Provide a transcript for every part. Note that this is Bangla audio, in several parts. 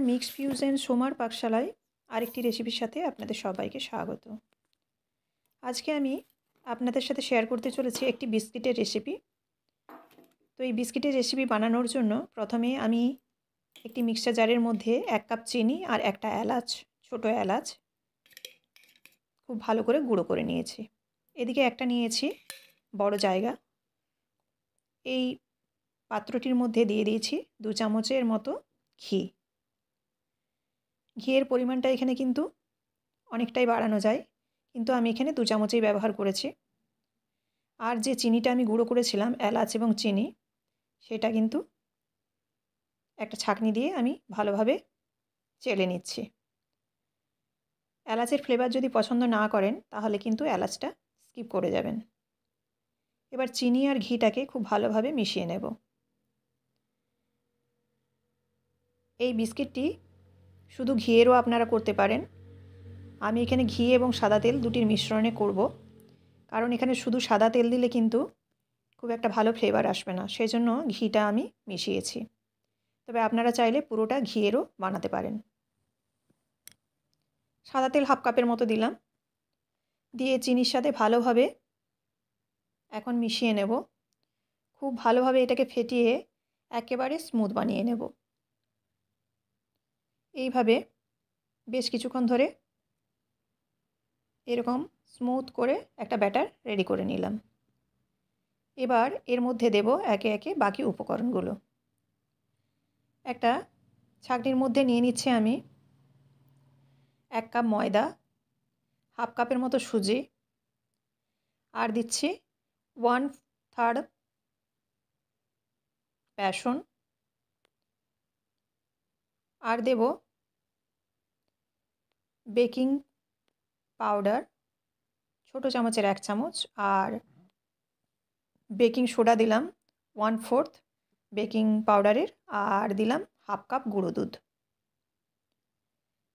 মিক্স ফিউশন সোমার পাকশালায় আরেকটি রেসিপির সাথে আপনাদের সবাইকে স্বাগত। আজকে আমি আপনাদের সাথে শেয়ার করতে চলেছি একটি বিস্কিটের রেসিপি। তো এই বিস্কিটের রেসিপি বানানোর জন্য প্রথমে আমি একটি মিক্সচার জারের মধ্যে 1 কাপ চিনি আর একটা এলাচ, ছোটো এলাচ খুব ভালো করে গুঁড়ো করে নিয়েছি। এদিকে একটা নিয়েছি বড় জায়গা, এই পাত্রটির মধ্যে দিয়ে দিয়েছি 2 চামচের মতো ঘি। ঘিয়ের পরিমাণটা এখানে কিন্তু অনেকটাই বাড়ানো যায়, কিন্তু আমি এখানে 2 চামচই ব্যবহার করেছি। আর যে চিনিটা আমি গুঁড়ো করেছিলাম, এলাচ এবং চিনি, সেটা কিন্তু একটা ছাঁকনি দিয়ে আমি ভালোভাবে চেলে নিচ্ছি। এলাচের ফ্লেভার যদি পছন্দ না করেন তাহলে কিন্তু এলাচটা স্কিপ করে যাবেন। এবার চিনি আর ঘিটাকে খুব ভালোভাবে মিশিয়ে নেব। এই বিস্কিটটি শুধু ঘিয়েরও আপনারা করতে পারেন। আমি এখানে ঘি এবং সাদা তেল দুটির মিশ্রণে করব, কারণ এখানে শুধু সাদা তেল দিলে কিন্তু খুব একটা ভালো ফ্লেভার আসবে না, সেজন্য ঘিটা আমি মিশিয়েছি। তবে আপনারা চাইলে পুরোটা ঘিয়েরও বানাতে পারেন। সাদা তেল 1/2 কাপের মতো দিলাম, দিয়ে চিনির সাথে ভালোভাবে এখন মিশিয়ে নেব। খুব ভালোভাবে এটাকে ফেটিয়ে একেবারে স্মুথ বানিয়ে নেব। এইভাবে বেশ কিছুক্ষণ ধরে এরকম স্মুথ করে একটা ব্যাটার রেডি করে নিলাম। এবার এর মধ্যে দেব একে একে বাকি উপকরণগুলো। একটা ছাঁকনির মধ্যে নিয়ে নিচ্ছি আমি 1 কাপ ময়দা, 1/2 কাপের মতো সুজি, আর দিচ্ছি 1/3 বেসন, আর দেব বেকিং পাউডার ছোটো চামচের 1 চামচ, আর বেকিং সোডা দিলাম 1/4 বেকিং পাউডারের, আর দিলাম 1/2 কাপ গুঁড়ো দুধ।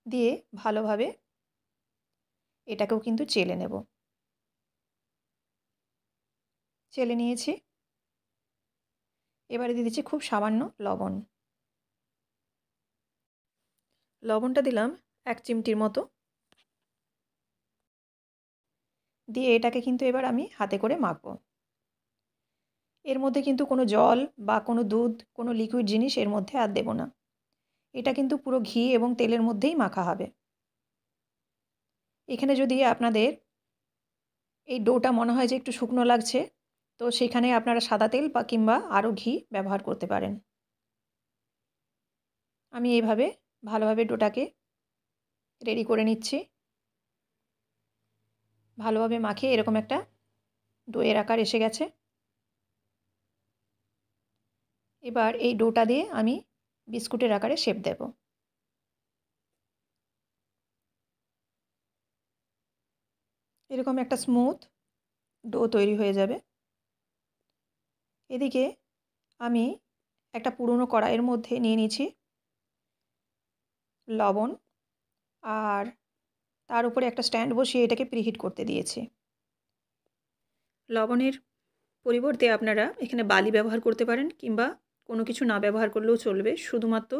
দিয়ে ভালোভাবে এটাকেও কিন্তু চেলে নেব। চেলে নিয়েছি। এবারে দিয়ে দিচ্ছি খুব সামান্য লবণ। লবণটা দিলাম 1 চিমটির মতো। দিয়ে এটাকে কিন্তু এবার আমি হাতে করে মাখবো। এর মধ্যে কিন্তু কোনো জল বা কোনো দুধ, কোনো লিকুইড জিনিস এর মধ্যে আর দেব না। এটা কিন্তু পুরো ঘি এবং তেলের মধ্যেই মাখা হবে। এখানে যদি আপনাদের এই ডোটা মনে হয় যে একটু শুকনো লাগছে, তো সেখানে আপনারা সাদা তেল বা কিংবা আরও ঘি ব্যবহার করতে পারেন। আমি এইভাবে ভালোভাবে ডোটাকে রেডি করে নিচ্ছি। ভালোভাবে মাখিয়ে এরকম একটা ডোয়ের আকার এসে গেছে। এবার এই ডোটা দিয়ে আমি বিস্কুটের আকারে শেপ দেব। এরকম একটা স্মুথ ডো তৈরি হয়ে যাবে। এদিকে আমি একটা পুরনো কড়াইয়ের মধ্যে নিয়ে নিয়েছি লবণ, আর তার উপরে একটা স্ট্যান্ড বসিয়ে এটাকে প্রিহিট করতে দিয়েছি। লবণের পরিবর্তে আপনারা এখানে বালি ব্যবহার করতে পারেন, কিংবা কোনো কিছু না ব্যবহার করলেও চলবে। শুধুমাত্র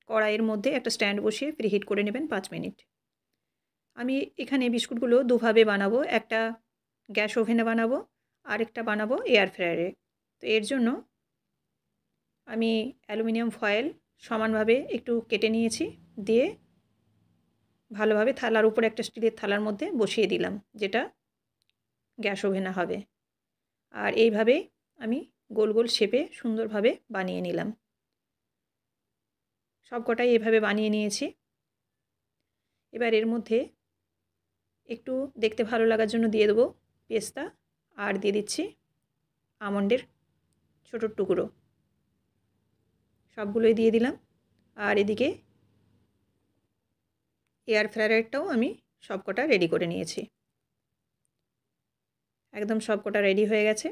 কড়াইয়ের মধ্যে একটা স্ট্যান্ড বসিয়ে প্রিহিট করে নেবেন 5 মিনিট। আমি এখানে বিস্কুটগুলো দুভাবে বানাবো, একটা গ্যাস ওভেনে বানাবো, আরেকটা বানাবো এয়ার ফ্রায়ারে। তো এর জন্য আমি অ্যালুমিনিয়াম ফয়েল সমানভাবে একটু কেটে নিয়েছি, দিয়ে ভালোভাবে থালার উপরে একটা স্টিলের থালার মধ্যে বসিয়ে দিলাম, যেটা গ্যাস ওভেনে হবে। আর এইভাবে আমি গোল গোল শেপে সুন্দরভাবে বানিয়ে নিলাম। সবকটাই এভাবে বানিয়ে নিয়েছি। এবার এর মধ্যে একটু দেখতে ভালো লাগার জন্য দিয়ে দেবো পেস্তা, আর দিয়ে দিচ্ছি আমন্ডের ছোটো টুকরো। সবগুলোই দিয়ে দিলাম। আর এদিকে এয়ার ফ্রায়ারটাও আমি সবকটা রেডি করে নিয়েছি। একদম সবকটা রেডি হয়ে গেছে।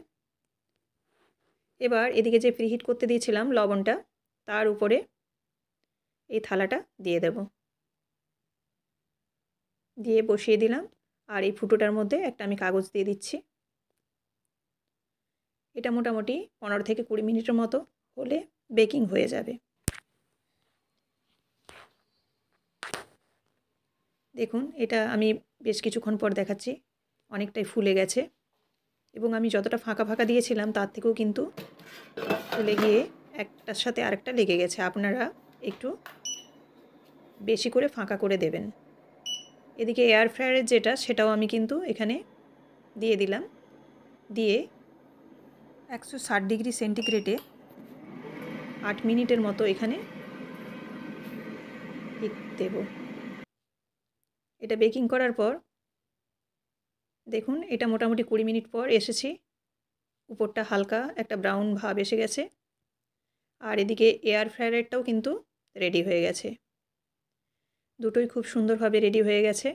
এবার এদিকে যে প্রিহিট করতে দিয়েছিলাম লবণটা, তার উপরে এই থালাটা দিয়ে দেব, দিয়ে বসিয়ে দিলাম। আর এই ফুটোটার মধ্যে একটা আমি কাগজ দিয়ে দিচ্ছি। এটা মোটামুটি 15 থেকে 20 মিনিটের মতো হলে বেকিং হয়ে যাবে। দেখুন এটা আমি বেশ কিছুক্ষণ পর দেখাচ্ছি, অনেকটাই ফুলে গেছে এবং আমি যতটা ফাঁকা ফাঁকা দিয়েছিলাম তার থেকেও কিন্তু ফুলে গিয়ে একটার সাথে আরেকটা লেগে গেছে। আপনারা একটু বেশি করে ফাঁকা করে দেবেন। এদিকে এয়ার ফ্রায়ারের যেটা সেটাও আমি কিন্তু এখানে দিয়ে দিলাম, দিয়ে 160 ডিগ্রি সেন্টিগ্রেডে 8 মিনিটের মতো এখানে দেব। এটা বেকিং করার পর দেখুন এটা মোটামুটি 20 মিনিট পর এসেছি, উপরটা হালকা একটা ব্রাউন ভাব এসে গেছে আর এদিকে এয়ার ফ্রায়ারটাও কিন্তু রেডি হয়ে গেছে। দুটোই খুব সুন্দরভাবে রেডি হয়ে গেছে।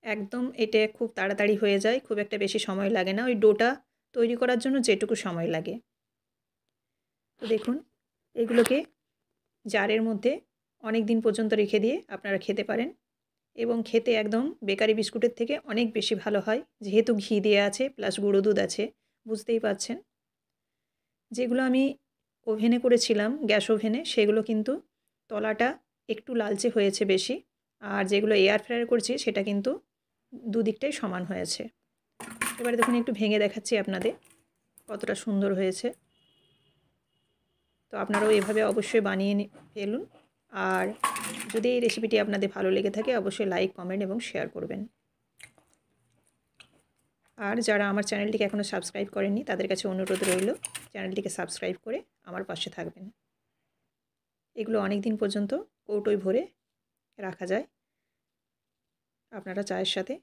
একদম এটা খুব তাড়াতাড়ি হয়ে যায়, খুব একটা বেশি সময় লাগে না ওই ডোটা তৈরি করার জন্য যেটুকু সময় লাগে। তো দেখুন এগুলোকে জারের মধ্যে অনেক দিন পর্যন্ত রেখে দিয়ে আপনারা খেতে পারেন এবং খেতে একদম বেকারি বিস্কুটের থেকে অনেক বেশি ভালো হয়, যেহেতু ঘি দেওয়া আছে প্লাস গুঁড়ো দুধ আছে, বুঝতেই পারছেন। যেগুলো আমি ওভেনে করেছিলাম গ্যাস ওভেনে সেগুলো কিন্তু তলাটা একটু লালচে হয়েছে বেশি, আর যেগুলো এয়ার ফ্রায়ার করছি সেটা কিন্তু দুদিকটাই সমান হয়েছে। এবারে দেখুন একটু ভেঙে দেখাচ্ছি আপনাদের কতটা সুন্দর হয়েছে। তো আপনারাও এভাবে অবশ্যই বানিয়ে ফেলুন, আর যদি এই রেসিপিটি আপনাদের ভালো লেগে থাকে অবশ্যই লাইক, কমেন্ট এবং শেয়ার করবেন। আর যারা আমার চ্যানেলটিকে এখনও সাবস্ক্রাইব করেননি তাদের কাছে অনুরোধ রইল চ্যানেলটিকে সাবস্ক্রাইব করে আমার পাশে থাকবেন। এগুলো অনেক দিন পর্যন্ত কৌটোয় ভরে রাখা যায়, আপনারা চায়ের সাথে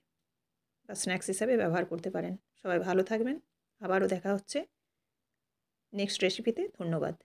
বা স্ন্যাক্স হিসাবে ব্যবহার করতে পারেন। সবাই ভালো থাকবেন, আবারও দেখা হচ্ছে নেক্সট রেসিপিতে। ধন্যবাদ।